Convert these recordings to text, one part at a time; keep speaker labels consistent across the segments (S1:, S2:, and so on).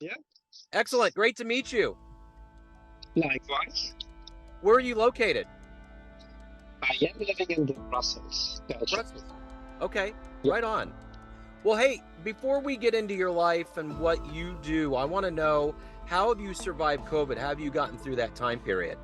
S1: Yeah,
S2: Excellent. Great to meet you.
S1: likewise.
S2: Where are you located?
S1: I am living in the Brussels, Belgium.
S2: Brussels. Okay,
S1: Yeah,
S2: right on. Well, hey, before we get into your life and what you do, I want to know, how have you survived COVID? How have you gotten through that time period?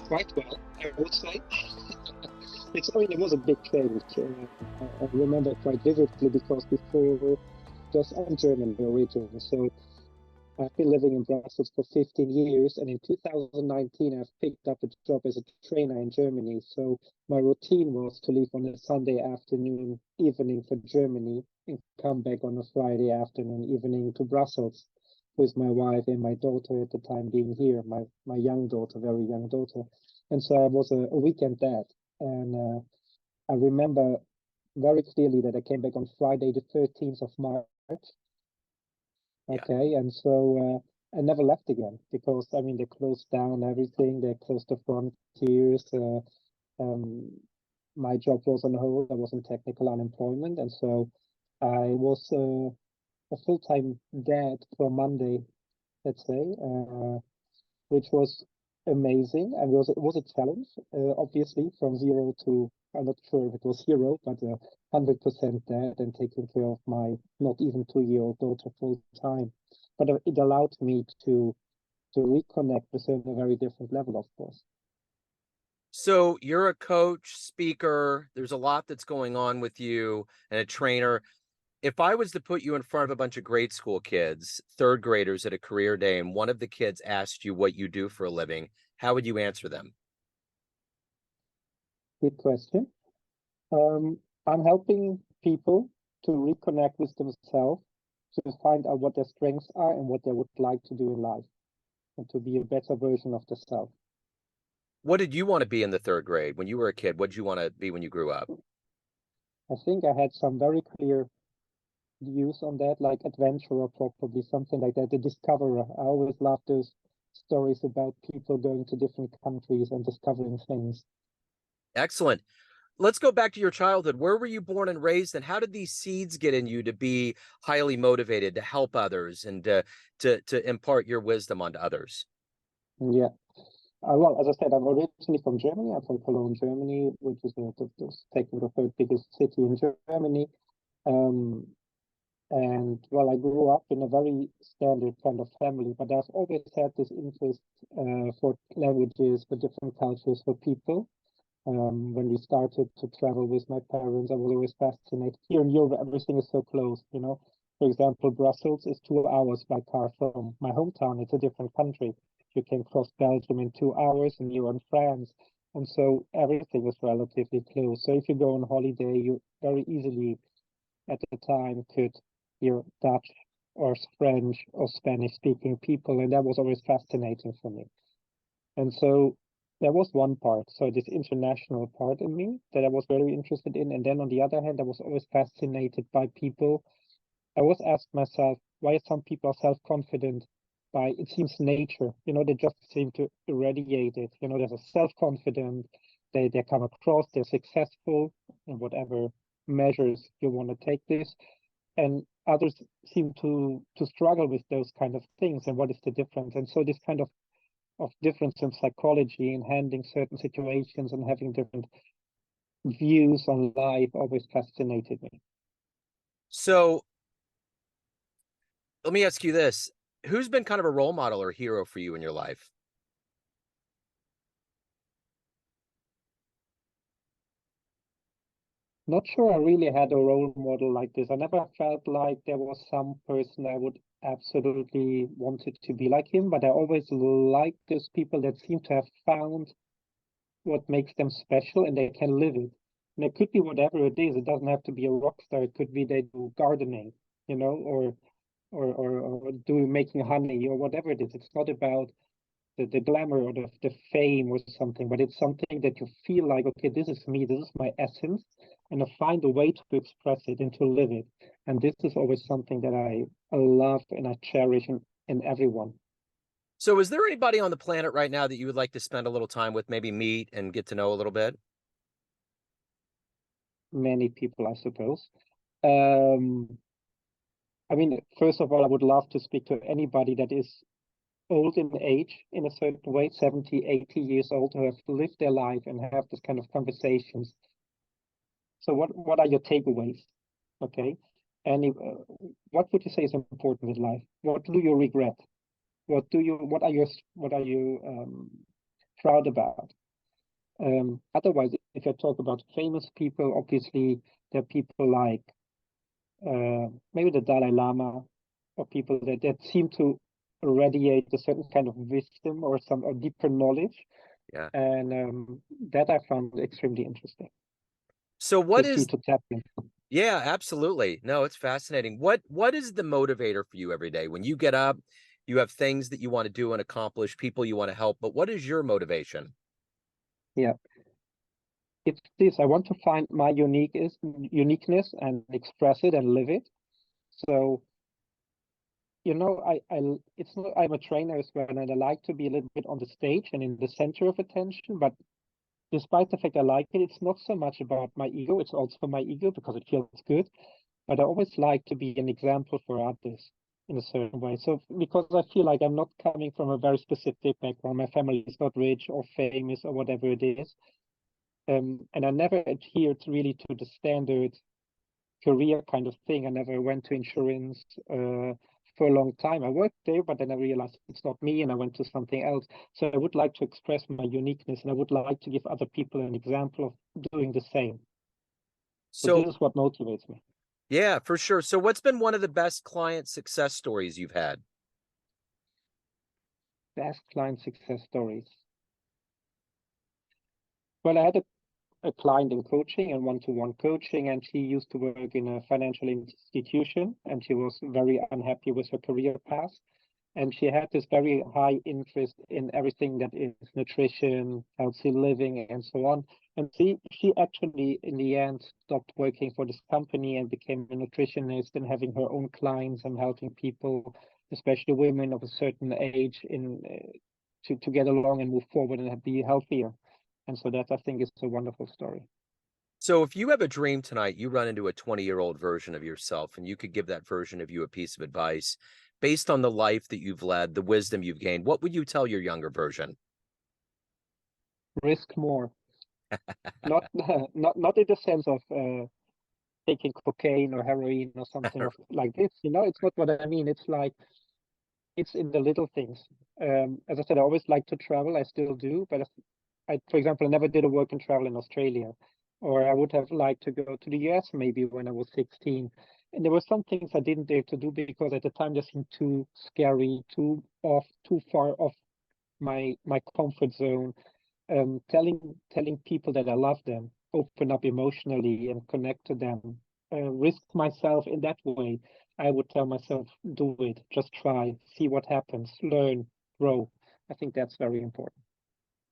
S1: quite well, I would say. It was a big change. I remember quite vividly because before, just I'm German originally, so I've been living in Brussels for 15 years, and in 2019, I've picked up a job as a trainer in Germany. So my routine was to leave on a Sunday afternoon, evening for Germany, and come back on a Friday afternoon, evening to Brussels with my wife and my daughter at the time being here, my young daughter, very young daughter. And so I was a weekend dad. And I remember very clearly that I came back on Friday, the 13th of March.
S2: Yeah.
S1: Okay, and so I never left again because I mean they closed down everything. They closed the frontiers. Um, my job was on hold. I was in technical unemployment, and so I was a full-time dad from Monday, let's say, which was amazing. And it was a challenge, obviously, from zero to, I'm not sure if it was zero, but 100% dad and taking care of my not even 2-year-old daughter full time. But it allowed me to reconnect with her on a very different level, of course.
S2: So you're a coach, speaker. There's a lot that's going on with you and a trainer. If I was to put you in front of a bunch of grade school kids, third graders at a career day, and one of the kids asked you what you do for a living, how would you answer them?
S1: Good question. I'm helping people to reconnect with themselves, to find out what their strengths are and what they would like to do in life, and to be a better version of themselves.
S2: What did you want to be in the third grade when you were a kid? What did you want to be when you grew up?
S1: I think I had some very clear views on that, like adventurer, probably something like that. The discoverer. I always love those stories about people going to different countries and discovering things.
S2: Excellent. Let's go back to your childhood. Where were you born and raised, and how did these seeds get in you to be highly motivated to help others and to impart your wisdom onto others?
S1: Yeah. Well, as I said, I'm originally from Germany. I'm from Cologne, Germany, which is taking the third biggest city in Germany. Um, and well, I grew up in a very standard kind of family, but I've always had this interest for languages, for different cultures, for people. When we started to travel with my parents, I was always fascinated. Here in Europe, everything is so close, you know. For example, Brussels is 2 hours by car from my hometown. It's a different country. You can cross Belgium in 2 hours and you're in France. And so everything is relatively close. So if you go on holiday, you very easily at the time could hear Dutch or French or Spanish speaking people. And that was always fascinating for me. And so there was one part, so this international part in me that I was very interested in. And then on the other hand, I was always fascinated by people. I always asked myself, why some people are self-confident by, it seems, nature. You know, they just seem to irradiate it. You know, there's a self-confident, they come across, they're successful in whatever measures you want to take this. And others seem to struggle with those kind of things. And what is the difference? And so this kind of difference in psychology and handling certain situations and having different views on life always fascinated me.
S2: So let me ask you this. Who's been kind of a role model or hero for you in your life?
S1: Not sure I really had a role model like this. I never felt like there was some person I would absolutely wanted to be like him, but I always liked those people that seem to have found what makes them special and they can live it. And it could be whatever it is. It doesn't have to be a rock star. It could be they do gardening, you know, or do making honey or whatever it is. It's not about the glamour or the fame or something, but it's something that you feel like, okay, this is me, this is my essence, and I find a way to express it and to live it. And this is always something that I love and I cherish in everyone.
S2: So is there anybody on the planet right now that you would like to spend a little time with, maybe meet and get to know a little bit?
S1: Many people, I suppose. Um, I mean, first of all, I would love to speak to anybody that is old in age in a certain way, 70, 80 years old, who have lived their life and have this kind of conversations. So what are your takeaways? Okay. And what would you say is important in life? What do you regret? What are you proud about? Otherwise, if I talk about famous people, obviously there are people like maybe the Dalai Lama, or people that seem to radiate a certain kind of wisdom or some a deeper knowledge,
S2: Yeah.
S1: and that I found extremely interesting
S2: So what
S1: to see
S2: is,
S1: to tap in.
S2: yeah, absolutely. No, it's fascinating. What is the motivator for you every day? When you get up, you have things that you want to do and accomplish, people you want to help, but what is your motivation?
S1: Yeah, it's this. I want to find my uniqueness and express it and live it. So it's not, I'm a trainer as well, and I like to be a little bit on the stage and in the center of attention. But despite the fact I like it, it's not so much about my ego. It's also my ego because it feels good. But I always like to be an example for others in a certain way. So because I feel like I'm not coming from a very specific background, my family is not rich or famous or whatever it is, and I never adhered really to the standard career kind of thing. I never went to insurance for a long time. I worked there, but then I realized it's not me, and I went to something else. So I would like to express my uniqueness, and I would like to give other people an example of doing the same. So
S2: So,
S1: this is what motivates me.
S2: yeah, for sure. So what's been one of the best client success stories you've had?
S1: Best client success stories. Well, I had a client in coaching and one-to-one coaching, and she used to work in a financial institution, and she was very unhappy with her career path. And she had this very high interest in everything that is nutrition, healthy living, and so on. And she actually, in the end, stopped working for this company and became a nutritionist and having her own clients and helping people, especially women of a certain age, to get along and move forward and be healthier. And so that I think is a wonderful story.
S2: So if you have a dream tonight, you run into a 20-year-old version of yourself, and you could give that version of you a piece of advice based on the life that you've led, the wisdom you've gained. What would you tell your younger version?
S1: Risk more, not not in the sense of taking cocaine or heroin or something of like this. It's not what I mean. It's like it's in the little things. As I said, I always like to travel. I still do, but for example, I never did a work and travel in Australia, or I would have liked to go to the US maybe when I was 16. And there were some things I didn't dare to do because at the time they seemed too scary, too far off my comfort zone. Telling people that I love them, open up emotionally and connect to them, risk myself in that way. I would tell myself, do it, just try, see what happens, learn, grow. I think that's very important.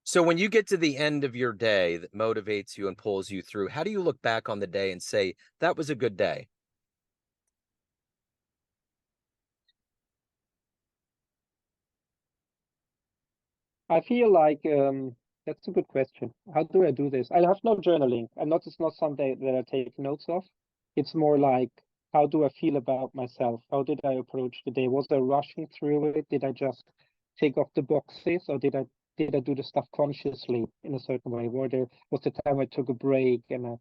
S2: So when you get to the end of your day that motivates you and pulls you through, how do you look back on the day and say, that was a good day?
S1: I feel like that's a good question. How do I do this? I have no journaling. It's not something that I take notes of. It's more like, how do I feel about myself? How did I approach the day? Was I rushing through it? Did I just take off the boxes, or did I do the stuff consciously in a certain way? Was the time I took a break, and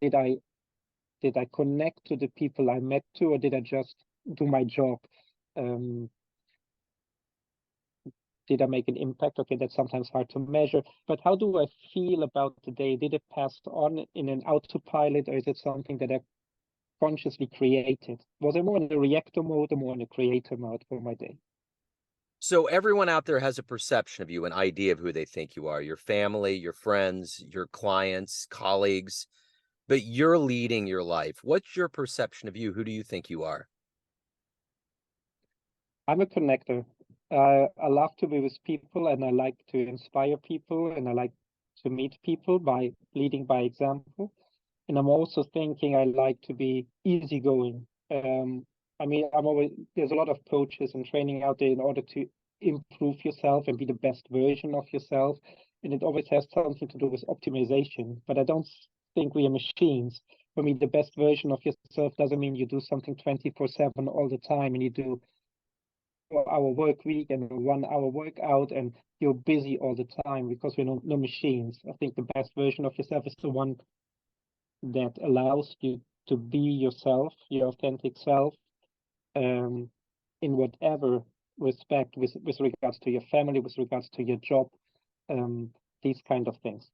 S1: did I connect to the people I met to, or did I just do my job? Um, did I make an impact? Okay, that's sometimes hard to measure, but how do I feel about the day? Did it pass on in an autopilot, or is it something that I consciously created? Was I more in the reactor mode or more in the creator mode for my day?
S2: So everyone out there has a perception of you, an idea of who they think you are, your family, your friends, your clients, colleagues, but you're leading your life. What's your perception of you? Who do you think you are?
S1: I'm a connector. I love to be with people, and I like to inspire people, and I like to meet people by leading by example. And I'm also thinking I like to be easygoing. I mean, there's a lot of coaches and training out there in order to improve yourself and be the best version of yourself. And it always has something to do with optimization. But I don't think we are machines. for me, the best version of yourself doesn't mean you do something 24/7 all the time and you do 4-hour work week and a 1-hour workout and you're busy all the time, because we're no machines. I think the best version of yourself is the one that allows you to be yourself, your authentic self, in whatever respect, with regards to your family, with regards to your job, these kind of things.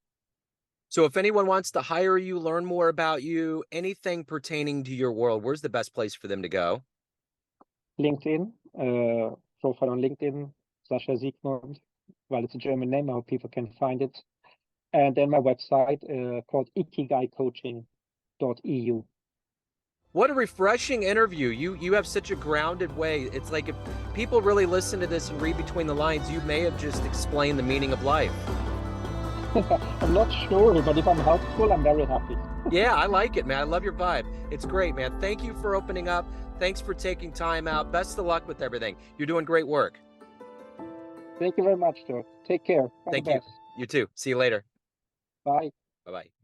S2: So if anyone wants to hire you, learn more about you, anything pertaining to your world, where's the best place for them to go?
S1: LinkedIn, profile on LinkedIn, Sascha Siegmund. Well, it's a German name, I hope people can find it. And then my website called ikigaicoaching.eu.
S2: What a refreshing interview. You have such a grounded way. It's like if people really listen to this and read between the lines, you may have just explained the meaning of life.
S1: I'm not sure, but if I'm helpful, I'm very happy.
S2: Yeah, I like it, man. I love your vibe. It's great, man. Thank you for opening up. Thanks for taking time out. Best of luck with everything. You're doing great work.
S1: Thank you very much, Joe. Take care. All
S2: Thank
S1: the
S2: you.
S1: best.
S2: You too. See you later.
S1: Bye.
S2: Bye-bye.